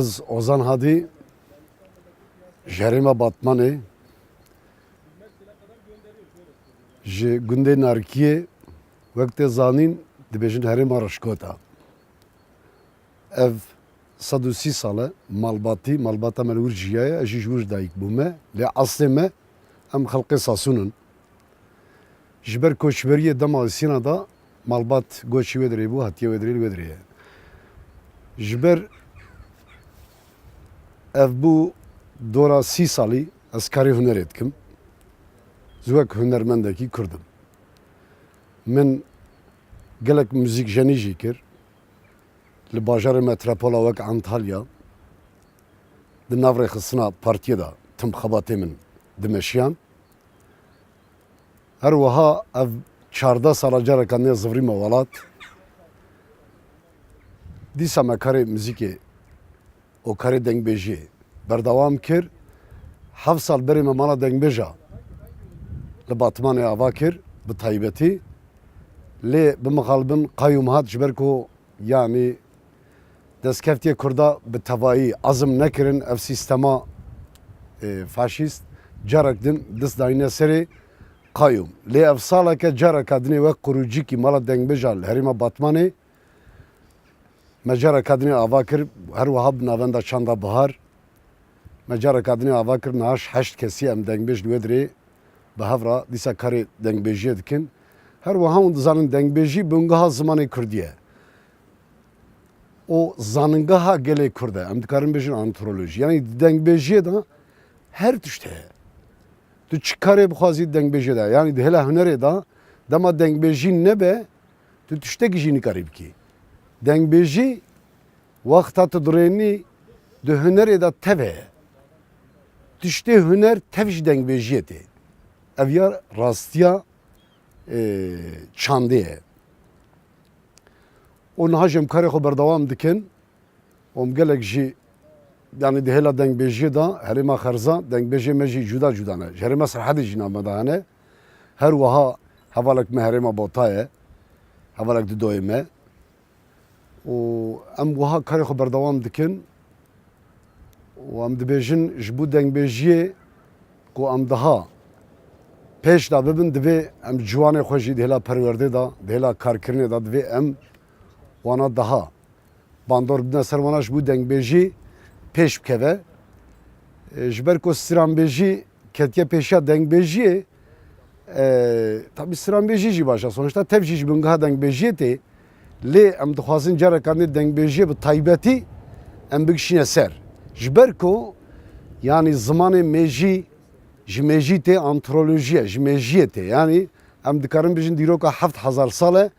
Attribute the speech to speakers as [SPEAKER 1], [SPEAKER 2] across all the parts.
[SPEAKER 1] Ez Ozan Hadi Jerema Batmanê ji gundê Narkiyê wek tê zanîn dibêjin herêma Reşkota. Ev 130 sal e malbata me li wir jiyaye, ez jî ji wir dayîk bûme. Lê eslê me em xelkê Sasûn in. Ji ber koçberiyê dema Sîna da malbat goçî wê dirê bû, hatiye wê dirê li wê dirê ye. Ji ber ev bû dora 30 salî ez karê hunerê dikim. Ji wek hunermendekî Kurd im. Min gelek müzik jenî jî kir. Li bajarê metropola wek Antalya di navrê xistina partiyê da tim xebatê min dimeşiyan. Her wiha ev 14 sala careka nê zivrîma welat. Dîsa me karê müzîkê û karê dengbêjiyê berdewam kir. 7 sal berê me mala dengbêja li Batmanê ava kir bi taybetî. Lê bi mixalibin qayyum hat ji ber ku yanî destkeftiyê Kurda bi tevayî azim nekirin ev sîstema faşîst carek din dest dayîne serê qayyum. Lê ev saleke careka dinê wek qurucikî mala dengbêja li herêma Batmanê me careka dinê ava kir her wiha bi navenda çanda bihar me careka dinê ava kir niha 8 kesî em dengbêj li wê dirê bi hevra dîsa karê dengbêjiyê dikin. Her wiha hûn dizanin dengbêjî bungeha zimanê Kurdî ye. O zanıngaha gelê Kurd e. Em dikarin bêjin antroloji. Yani dengbêjiyê de her tişt heye. Tu çi karê bixwazî dengbêjiyê de. Yani di hêla hunerê da dema dengbêjî nebe tu tiştekî jî nikarî bikî. Dengbêjî wexta tu dirênî di hunerê de tev heye. Tiştê huner tev ji dengbêjiyê tê. Ev ya rastiya çandê ye. O niha jem karê xwe berdewam dikin. Om gelek jî yani di hêla dengbêjiyê da herêma Xerza dengbêjê me jî cuda cuda ne. Ji herêma Serhedê jî name da hene. Her wiha hevalek me herêma Bota ye. Hevalek di doyê me. û em wiha karê xwe berdewam dikin û em dibêjin ji bo dengbêjiyê ku em daha pêş da bibin divê em ciwanê xwe jî di hêla perwerdê da di hêla karkirinê da divê em wana daha bandor bidine ser wana ji bo dengbêjî pêş bikeve. Ji ber ku stranbêjî ketiye pêşiya dengbêjiyê tabii stranbêjî jî baş e. Sonuçta tev jî ji bingeha dengbêjiyê tê. Lê em dixwazin careka nê dengbêjiyê bi taybetî em bikişîne ser. Ji ber ku yani zimanê mêjî ji mêjî tê antrolojiye ji mêjiyê tê. Yani em dikarin bêjin dîroka 7000 sal e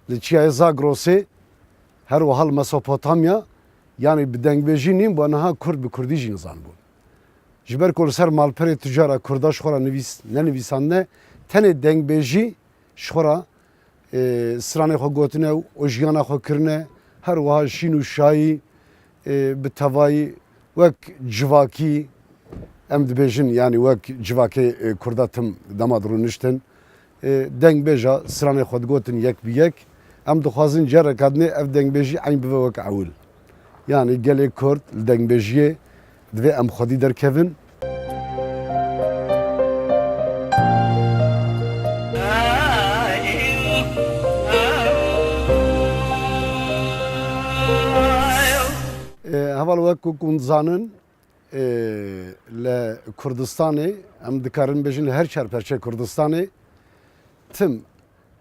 [SPEAKER 1] li çiyayê Zagrosê her wiha li Mesopotamya yani bi dengbêjî nîn bu niha Kurd bi Kurdî jî nizan bûn. Ji ber ku li ser malperê tûcara Kurda ji xwe re nenivîsandine tenê dengbêjî ji xwe re stranê xwe gotine û jiyana xwe kirine her wiha şîn û şayî bi tevayî wek civakî em dibêjin yani wek civakê Kurda tim dema rûniştin dengbêja stranê xwe digotin yek bi yek em dixwazin careka dinê ev dengbêjî eyn bibe wek ewil. Yani gelê Kurd li dengbêjiyê divê em xwedî derkevin. Heval wek ku hûn dizanin li Kurdistanê em dikarin bêjin li her çarperçe Kurdistanê tim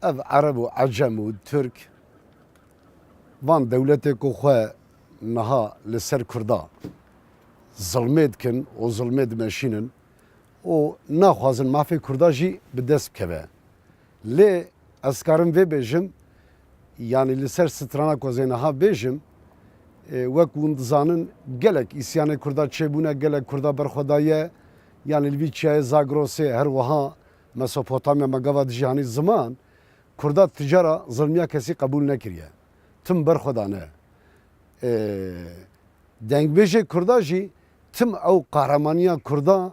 [SPEAKER 1] ev Ereb û Ecem û Türk van dewletê ku xwe niha li ser Kurda zilmê dikin û zilmê dimeşînin û naxwazin mafê Kurda jî bi dest bikeve. Lê ez karim vê bêjim yani li ser strana ku ez niha bêjim wek hûn dizanin gelek îsyanê Kurda çêbûne gelek Kurda berxwedaye yani li vî çiyayê Zagrosê her wiha Mesopotamya me gava di cîhanî ziman Kurda ticara zilmiya kesî qebûl nekiriye. Tim berxwedane. Dengbêjê Kurda jî tim ew qahramaniya Kurda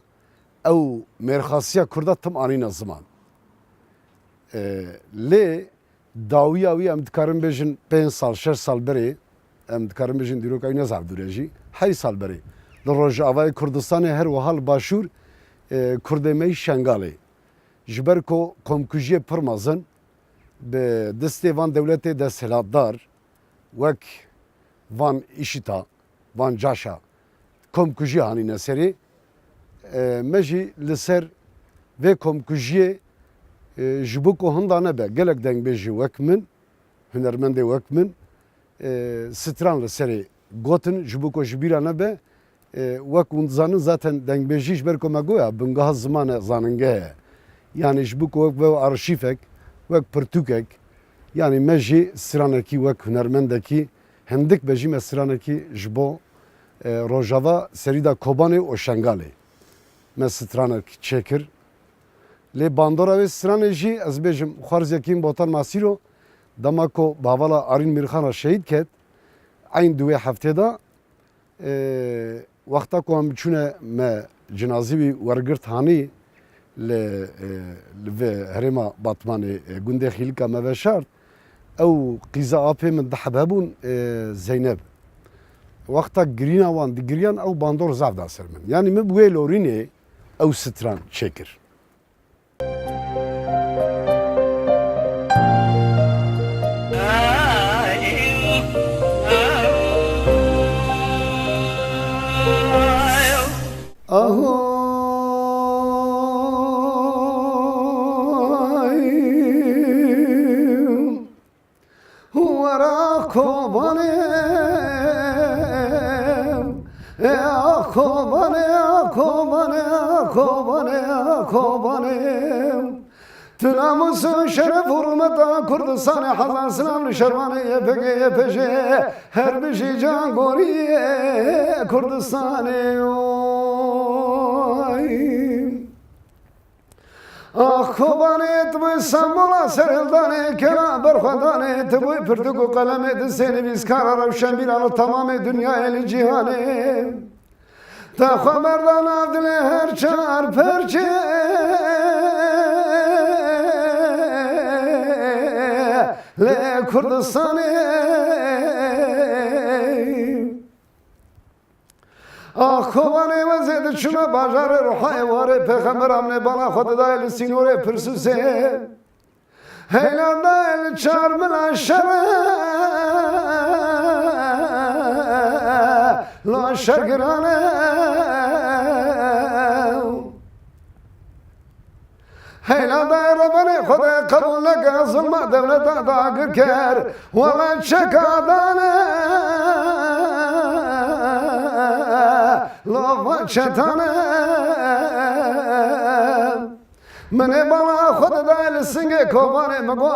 [SPEAKER 1] ew mêrxasiya Kurda tim anîne ziman. Lê dawiya wî em dikarin bêjin 5 sal 6 sal berê em dikarin bêjin dîroka wî nezavdûre jî hay sal beri li Rojavayê Kurdistanê her wiha li başûr Kurdêmeyî Şengalê ji ber ku komkujiyê pir mezin bi destê van dewletê desthilatdar wek van îşîta van caşa komkujî hanîne serê me jî li ser vê komkujiyê ji bo ku hinda nebe gelek dengbêjî wek min hunermendê wek min stran li serê gotin ji bo ku ji bîra nebe wek hûn dizanin zaten dengbêjî ji ber ku me goya bingeha zimane zanîngehe ye yani ji bo ku wek ve arşîvek wek pirtûkek yani me jî stranekî wek hunermendekî hindik be jî me stranekî ji bo Rojava serî da Kobanê û Şengalê me stranek çêkir lê bandora wê stranê jî ez bêjim xwarzekîn botan Masîro dema ku bavala Arîn Mîrxana şehîd ket eyn du wê heftê da wexta ku em biçûne me cinazî wî wergirt hanî li vê herêma Batmanê gundê Xîlika me veşart ew qîza apê min dihebebûn Zeyneb wexta girîna wan digiriyan ew bandor zav da ser min yani min bi wê lorînê ew stran çêkir. Namusun şeref hurmeta Kurdistan'ı hazan sınavlı şervanı yepege yepeşe her bir şey can goriye Kurdistan'ı ah Kobanê tibû sembola serhildanê kena berxwedanê tibû pirtûk û qelemê di sênî vîskara rewşenbîran li temamê dunyayê li cîhanê te xwe merdan av dilê her çar perçe lê Kurdistanê ah Kobanê wezê diçûne bajarê Rihayê warê pêxember amnê bala xwe didayê li sînorê pirsûsê heylan dayê li çar mila şere la şergiranê heylan dayê rebenê xwedê qebûl neke zilma devleta dagir ker wela çekadanê lava çetane menê bala xwe didayê li singê Kobanê me got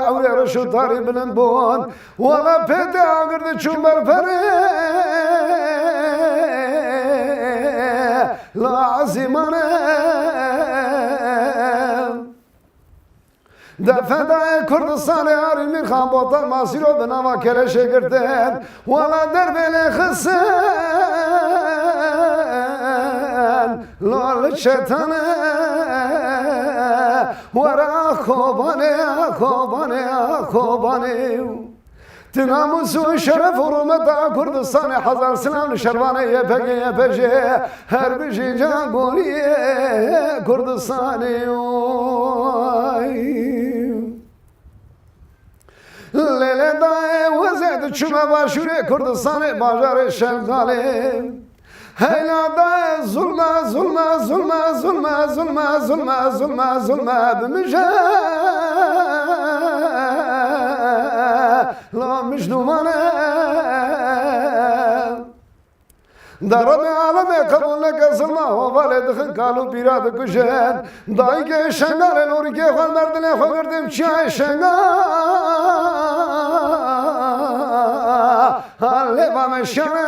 [SPEAKER 1] ewrê reş û tarî bilind bûn wela pêtê agir diçûn berperê la ezîmanê de fedayê Kurdistanê Arîn Mîrxan botan Masîro bi nava keleşê girtin wela derbê lê xistin la li çetanê were Kobanê Kobanê Kobanê ti namus û şeref û hurmeta Kurdistanê hezar sinan li şervanê yepege yepeşê her bir jî can goriye Kurdistanê lêlê dayê wezê diçûme başûrê Kurdistanê bajarê Şengalê heyla dayê zulme zulme zulme zulme zulme zulme zulme zulme bimije la mijnûmanê Darabê alemê qebûl neke zilma hevalê dixin kal û pîra dikujin dayîkê Şengalê lorîkê xwe merdinê xwe girdim çiyayê Şengal lêva me şanê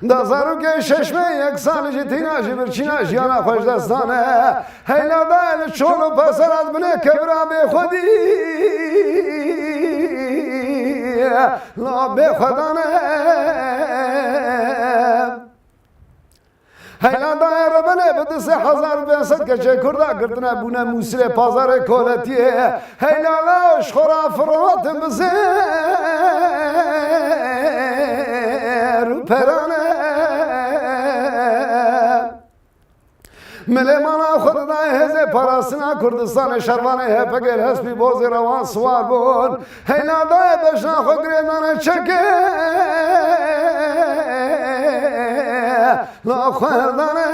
[SPEAKER 1] da zarokê şeşme yek salî jî tîna jî birçîna jiyana xweşdestan e heyla dayê li çol û peserat binê kevra bêxwedî la bêxwedan e heyla dayê rebenê bi disê hezar û pênsed keçê Kurda girtine bûne Mûsilê pazarê koletiyê heyla laş xora firotin bizê پرانه ملمانا خود دای هزه پراسنا کردستان شروانه هپگل هسپی بوزی روان سوار بود هینا دای بشنا خود گریدان چکه لا خوردانه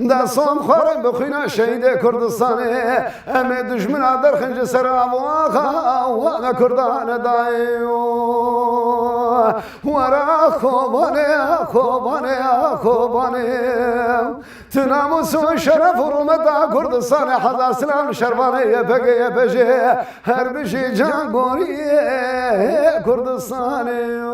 [SPEAKER 1] دستم خورم بخوینا شهید کردستانه همه دشمن در خنج سر آواخا و کردان دایو ورا خوبانه تناموس و شرف و رومت کردستان حضا سلام شروانه یه بجه هر بشی جان گوری کردستانه